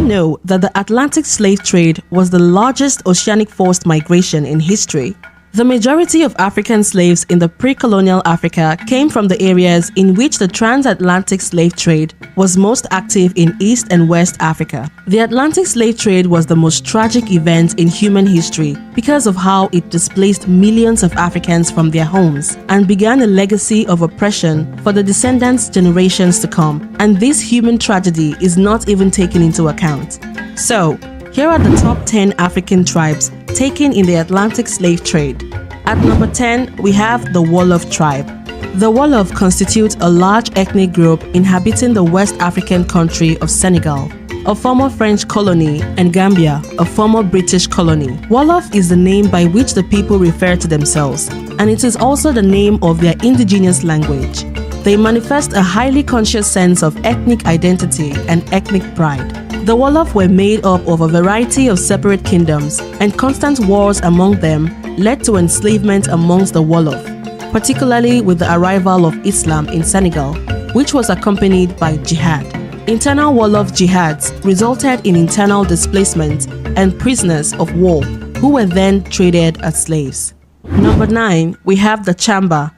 you know that the Atlantic slave trade was the largest oceanic forced migration in history? The majority of African slaves in the pre-colonial Africa came from the areas in which the transatlantic slave trade was most active in East and West Africa. The Atlantic slave trade was the most tragic event in human history because of how it displaced millions of Africans from their homes and began a legacy of oppression for the descendants generations to come. And this human tragedy is not even taken into account. So, here are the top 10 African tribes taken in the Atlantic slave trade. At number 10, we have the Wolof tribe. The Wolof constitute a large ethnic group inhabiting the West African country of Senegal, a former French colony, and Gambia, a former British colony. Wolof is the name by which the people refer to themselves, and it is also the name of their indigenous language. They manifest a highly conscious sense of ethnic identity and ethnic pride. The Wolof were made up of a variety of separate kingdoms, and constant wars among them led to enslavement amongst the Wolof, particularly with the arrival of Islam in Senegal, which was accompanied by jihad. Internal Wolof jihads resulted in internal displacement and prisoners of war, who were then traded as slaves. Number 9, we have the Chamba.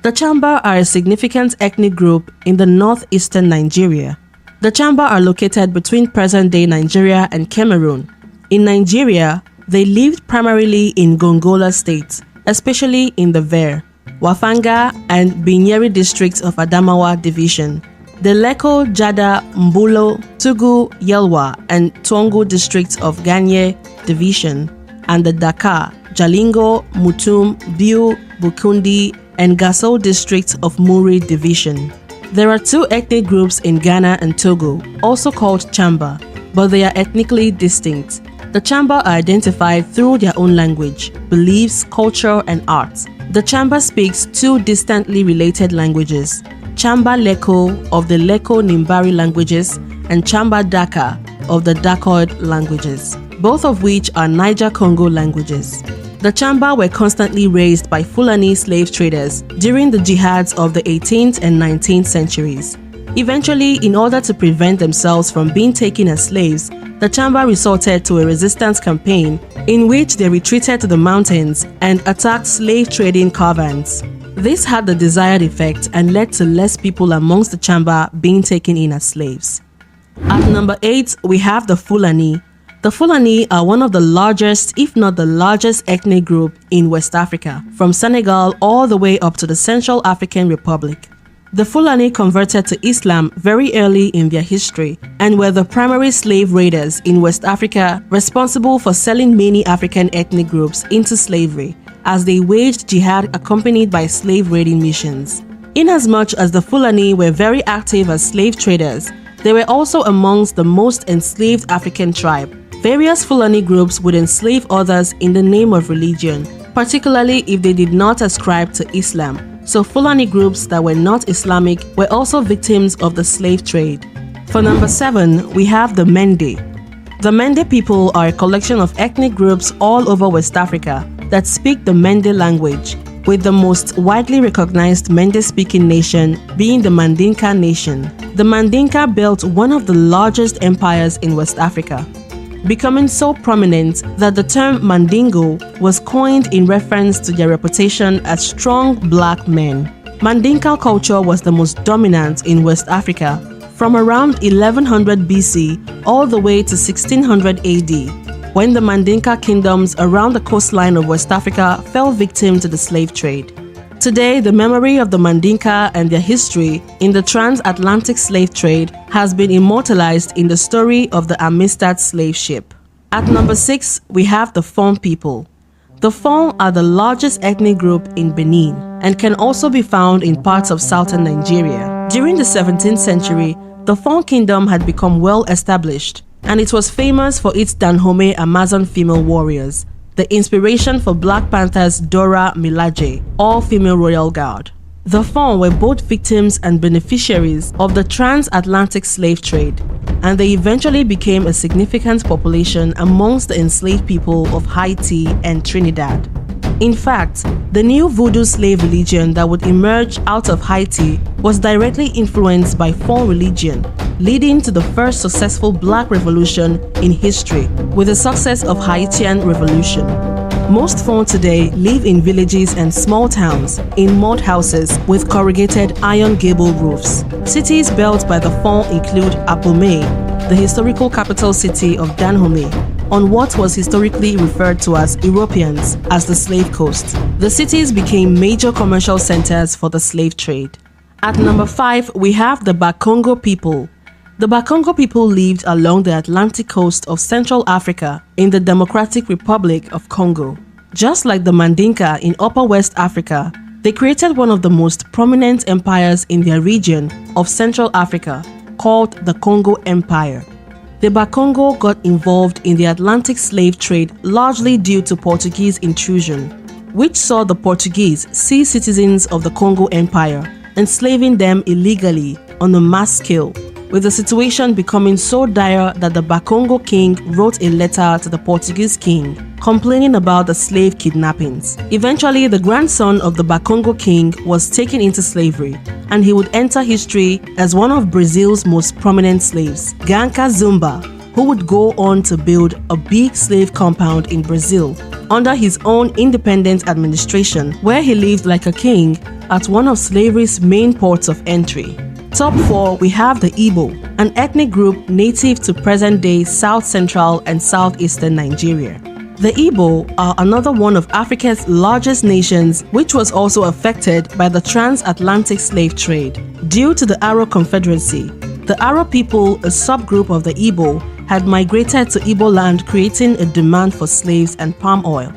The Chamba are a significant ethnic group in the northeastern Nigeria. The Chamba are located between present-day Nigeria and Cameroon. In Nigeria, they lived primarily in Gongola State, especially in the Ver, Wafanga, and Binyeri districts of Adamawa Division, the Leko, Jada, Mbulo, Tugu, Yelwa, and Tongo districts of Ganye Division, and the Dakar, Jalingo, Mutum, Biu, Bukundi, and Gasso districts of Muri Division. There are two ethnic groups in Ghana and Togo, also called Chamba, but they are ethnically distinct. The Chamba are identified through their own language, beliefs, culture, and art. The Chamba speaks two distantly related languages, Chamba Leko of the Leko-Nimbari languages and Chamba Daka of the Dakoid languages, both of which are Niger-Congo languages. The Chamba were constantly raised by Fulani slave traders during the jihads of the 18th and 19th centuries. Eventually, in order to prevent themselves from being taken as slaves, the Chamba resorted to a resistance campaign in which they retreated to the mountains and attacked slave trading caravans. This had the desired effect and led to less people amongst the Chamba being taken in as slaves. At number 8, we have the Fulani. The Fulani are one of the largest, if not the largest, ethnic group in West Africa, from Senegal all the way up to the Central African Republic. The Fulani converted to Islam very early in their history and were the primary slave raiders in West Africa, responsible for selling many African ethnic groups into slavery as they waged jihad accompanied by slave raiding missions. Inasmuch as the Fulani were very active as slave traders, they were also amongst the most enslaved African tribe. Various Fulani groups would enslave others in the name of religion, particularly if they did not ascribe to Islam. So Fulani groups that were not Islamic were also victims of the slave trade. For number 7, we have the Mende. The Mende people are a collection of ethnic groups all over West Africa that speak the Mende language, with the most widely recognized Mende-speaking nation being the Mandinka nation. The Mandinka built one of the largest empires in West Africa, becoming so prominent that the term Mandingo was coined in reference to their reputation as strong black men. Mandinka culture was the most dominant in West Africa from around 1100 BC all the way to 1600 AD, when the Mandinka kingdoms around the coastline of West Africa fell victim to the slave trade. Today, the memory of the Mandinka and their history in the transatlantic slave trade has been immortalized in the story of the Amistad slave ship. At number 6, we have the Fon people. The Fon are the largest ethnic group in Benin and can also be found in parts of southern Nigeria. During the 17th century, the Fon kingdom had become well established, and it was famous for its Danhome Amazon female warriors, the inspiration for Black Panther's Dora Milaje, all-female royal guard. The Fon were both victims and beneficiaries of the transatlantic slave trade, and they eventually became a significant population amongst the enslaved people of Haiti and Trinidad. In fact, the new voodoo slave religion that would emerge out of Haiti was directly influenced by Fon religion, leading to the first successful black revolution in history with the success of Haitian Revolution. Most Fon today live in villages and small towns in mud houses with corrugated iron gable roofs. Cities built by the Fon include Abomey, the historical capital city of Dahomey, on what was historically referred to as Europeans as the Slave Coast. The cities became major commercial centers for the slave trade. At number 5, we have the Bakongo People. The Bakongo people lived along the Atlantic coast of Central Africa in the Democratic Republic of Congo. Just like the Mandinka in Upper West Africa, they created one of the most prominent empires in their region of Central Africa, called the Congo Empire. The Bakongo got involved in the Atlantic slave trade largely due to Portuguese intrusion, which saw the Portuguese seize citizens of the Congo Empire, enslaving them illegally on a mass scale, with the situation becoming so dire that the Bakongo king wrote a letter to the Portuguese king complaining about the slave kidnappings. Eventually, the grandson of the Bakongo king was taken into slavery, and he would enter history as one of Brazil's most prominent slaves, Ganka Zumba, who would go on to build a big slave compound in Brazil under his own independent administration, where he lived like a king at one of slavery's main ports of entry. Top 4, we have the Igbo, an ethnic group native to present-day South Central and Southeastern Nigeria. The Igbo are another one of Africa's largest nations, which was also affected by the transatlantic slave trade. Due to the Arrow Confederacy, the Arrow people, a subgroup of the Igbo, had migrated to Igbo land, creating a demand for slaves and palm oil.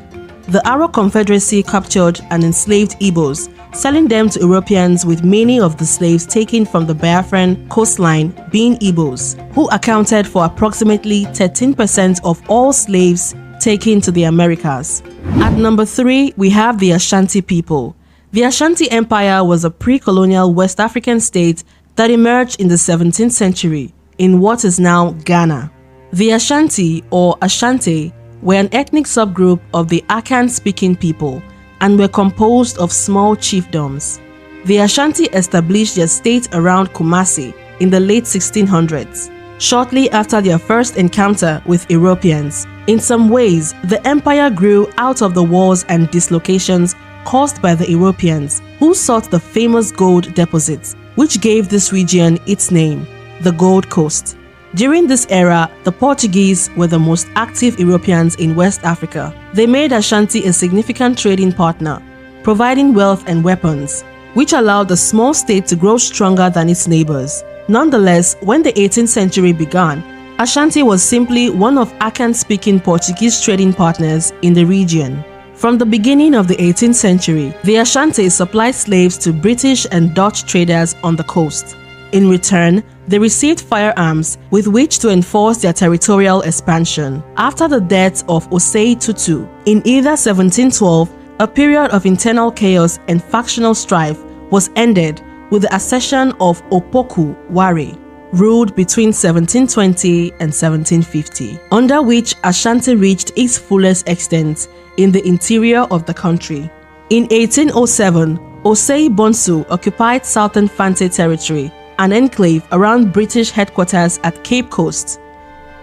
The Arrow Confederacy captured and enslaved Igbos, selling them to Europeans, with many of the slaves taken from the Biafran coastline being Igbos, who accounted for approximately 13% of all slaves taken to the Americas. At number 3, we have the Ashanti people. The Ashanti Empire was a pre-colonial West African state that emerged in the 17th century in what is now Ghana. The Ashanti, or Ashanti, were an ethnic subgroup of the Akan-speaking people and were composed of small chiefdoms. The Ashanti established their state around Kumasi in the late 1600s, shortly after their first encounter with Europeans. In some ways, the empire grew out of the wars and dislocations caused by the Europeans, who sought the famous gold deposits, which gave this region its name, the Gold Coast. During this era, the Portuguese were the most active Europeans in West Africa. They made Ashanti a significant trading partner, providing wealth and weapons, which allowed the small state to grow stronger than its neighbors. Nonetheless, when the 18th century began, Ashanti was simply one of Akan-speaking Portuguese trading partners in the region. From the beginning of the 18th century, the Ashanti supplied slaves to British and Dutch traders on the coast. In return, they received firearms with which to enforce their territorial expansion. After the death of Osei Tutu in either 1712, a period of internal chaos and factional strife was ended with the accession of Opoku Ware, ruled between 1720 and 1750, under which Ashanti reached its fullest extent in the interior of the country. In 1807, Osei Bonsu occupied southern Fante territory, an enclave around British headquarters at Cape Coast.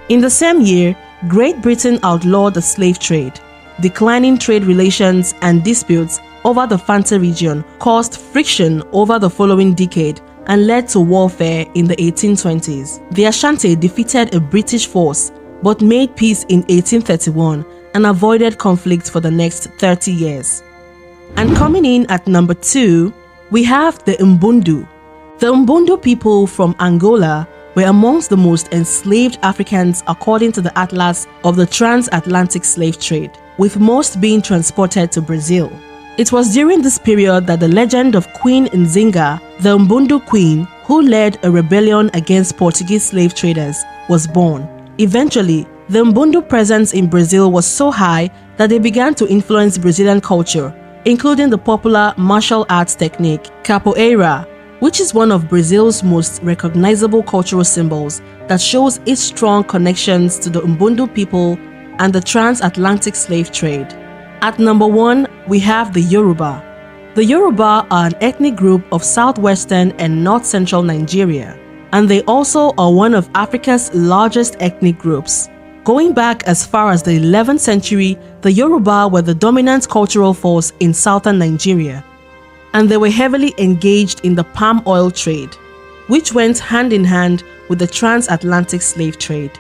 In the same year, Great Britain outlawed the slave trade. Declining trade relations and disputes over the Fante region caused friction over the following decade and led to warfare in the 1820s. The Ashanti defeated a British force but made peace in 1831 and avoided conflict for the next 30 years. And coming in at number 2, we have the Mbundu. The Mundu people from Angola were amongst the most enslaved Africans according to the Atlas of the Transatlantic Slave Trade, with most being transported to Brazil. It was during this period that the legend of Queen Nzinga, the Mbundu queen, who led a rebellion against Portuguese slave traders, was born. Eventually, the Mbundu presence in Brazil was so high that they began to influence Brazilian culture, including the popular martial arts technique, capoeira, which is one of Brazil's most recognizable cultural symbols that shows its strong connections to the Mbundu people and the transatlantic slave trade. At number 1, we have the Yoruba. The Yoruba are an ethnic group of southwestern and north-central Nigeria. and they also are one of Africa's largest ethnic groups. Going back as far as the 11th century, the Yoruba were the dominant cultural force in southern Nigeria, and they were heavily engaged in the palm oil trade, which went hand in hand with the transatlantic slave trade.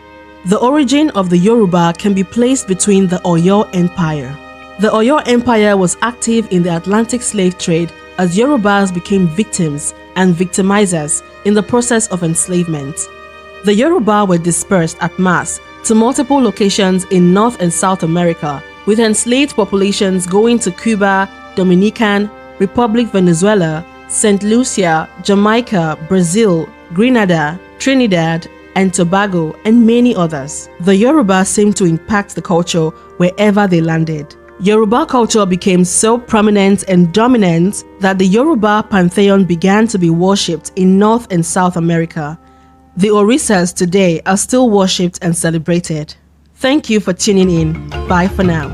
The origin of the Yoruba can be placed between the Oyo Empire. The Oyo Empire was active in the Atlantic slave trade as Yorubas became victims and victimizers in the process of enslavement. The Yoruba were dispersed at mass to multiple locations in North and South America, with enslaved populations going to Cuba, Dominican Republic, Venezuela, St. Lucia, Jamaica, Brazil, Grenada, Trinidad, and Tobago, and many others. The Yoruba seemed to impact the culture wherever they landed. Yoruba culture became so prominent and dominant that the Yoruba pantheon began to be worshipped in North and South America. The Orisas today are still worshipped and celebrated. Thank you for tuning in. Bye for now.